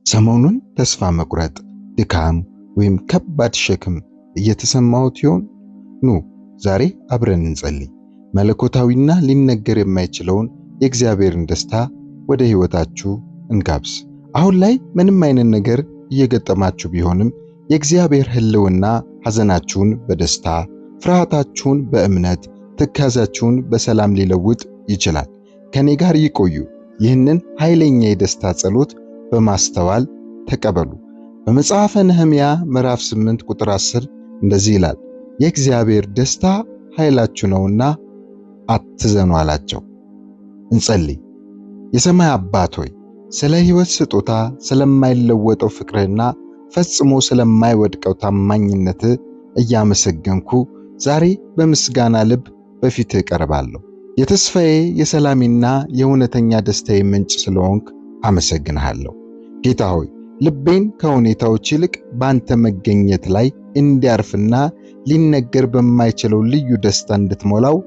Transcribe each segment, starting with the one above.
ሰሞኑን ተስፋ መቁረጥ፣ ድካም ወይም ከባድ ሸክም እየተሰማዎት ይሆን? ኑ ዛሬ አብረን እንጸልይ። መለኮታዊና ሊነገር የማይችለውን የእግዚአብሔርን ደስታ ወደ ሕይወታችሁ እንጋብዝ። አሁን ላይ ምንም አይነት ነገር እየገጠማችሁ ቢሆንም የእግዚአብሔር ሕልውና ሐዘናችሁን በደስታ፣ ፍርሃታችሁን በእምነት፣ ትካዛችሁን በሰላም ሊለውጥ ይችላል። ከኔ ጋር ይቆዩ። ይህንን ኃይለኛ የደስታ ጸሎት በማስተዋል ተቀበሉ። በመጽሐፈ ነህምያ ምዕራፍ 8 ቁጥር 10 እንደዚህ ይላል፣ የእግዚአብሔር ደስታ ኃይላችሁ ነውና አትዘኑ አላቸው። እንጸልይ። የሰማይ አባት ሆይ ስለ ሕይወት ስጦታ፣ ስለማይለወጠው ፍቅርህና ፈጽሞ ስለማይወድቀው ታማኝነት እያመሰገንኩ ዛሬ በምስጋና ልብ በፊትህ እቀርባለሁ። የተስፋዬ የሰላሜና የእውነተኛ ደስታዬ ምንጭ ስለሆንክ አመሰግንሃለሁ። ጌታ ሆይ ልቤን ከሁኔታዎች ይልቅ ባንተ መገኘት ላይ እንዲያርፍና ሊነገር በማይችለው ልዩ ደስታ እንድትሞላው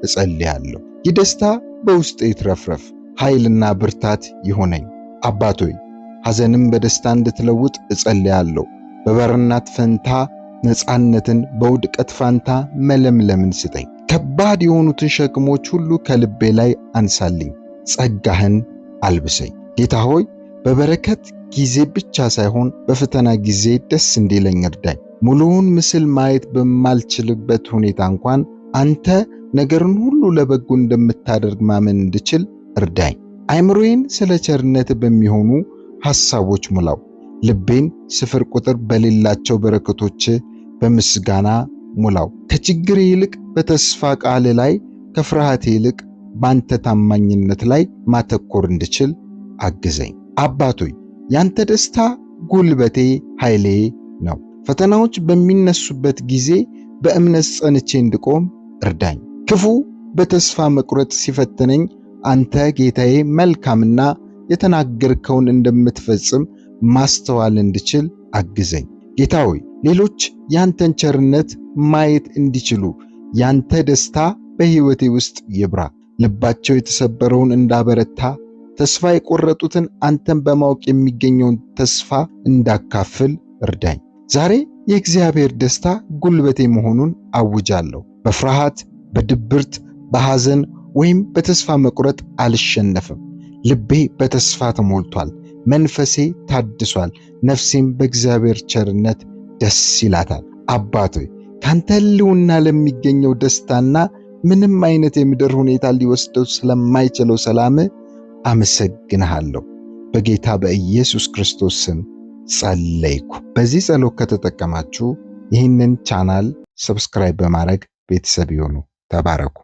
እጸልያለሁ። ይህ ደስታ በውስጤ ይትረፍረፍ፣ ኃይልና ብርታት ይሆነኝ። አባት ሆይ ሐዘንም በደስታ እንድትለውጥ እጸልያለሁ። በባርነት ፈንታ ነፃነትን፣ በውድቀት ፋንታ መለምለምን ስጠኝ። ከባድ የሆኑትን ሸክሞች ሁሉ ከልቤ ላይ አንሳልኝ፣ ጸጋህን አልብሰኝ። ጌታ ሆይ በበረከት ጊዜ ብቻ ሳይሆን በፈተና ጊዜ ደስ እንዲለኝ እርዳኝ። ሙሉውን ምስል ማየት በማልችልበት ሁኔታ እንኳን አንተ ነገርን ሁሉ ለበጎ እንደምታደርግ ማመን እንድችል እርዳኝ። አይምሮዬን ስለ ቸርነት በሚሆኑ ሐሳቦች ሙላው። ልቤን ስፍር ቁጥር በሌላቸው በረከቶች በምስጋና ሙላው። ከችግሬ ይልቅ በተስፋ ቃል ላይ፣ ከፍርሃቴ ይልቅ ባንተ ታማኝነት ላይ ማተኮር እንድችል አግዘኝ። አባቶይ ያንተ ደስታ ጉልበቴ፣ ኃይሌ ነው። ፈተናዎች በሚነሱበት ጊዜ በእምነት ጸንቼ እንድቆም እርዳኝ። ክፉ በተስፋ መቁረጥ ሲፈትነኝ አንተ ጌታዬ መልካምና የተናገርከውን እንደምትፈጽም ማስተዋል እንድችል አግዘኝ። ጌታ ሆይ ሌሎች ያንተን ቸርነት ማየት እንዲችሉ ያንተ ደስታ በሕይወቴ ውስጥ ይብራ። ልባቸው የተሰበረውን እንዳበረታ፣ ተስፋ የቆረጡትን አንተን በማወቅ የሚገኘውን ተስፋ እንዳካፍል እርዳኝ። ዛሬ የእግዚአብሔር ደስታ ጉልበቴ መሆኑን አውጃለሁ። በፍርሃት፣ በድብርት፣ በሐዘን ወይም በተስፋ መቁረጥ አልሸነፍም። ልቤ በተስፋ ተሞልቷል፣ መንፈሴ ታድሷል፣ ነፍሴም በእግዚአብሔር ቸርነት ደስ ይላታል። አባቴ ካንተ ሕልውና ለሚገኘው ደስታና ምንም አይነት የምድር ሁኔታ ሊወስደው ስለማይችለው ሰላም አመሰግንሃለሁ። በጌታ በኢየሱስ ክርስቶስ ስም ጸለይኩ። በዚህ ጸሎት ከተጠቀማችሁ ይህንን ቻናል ሰብስክራይብ በማድረግ ቤተሰብ ይሁኑ። ተባረኩ።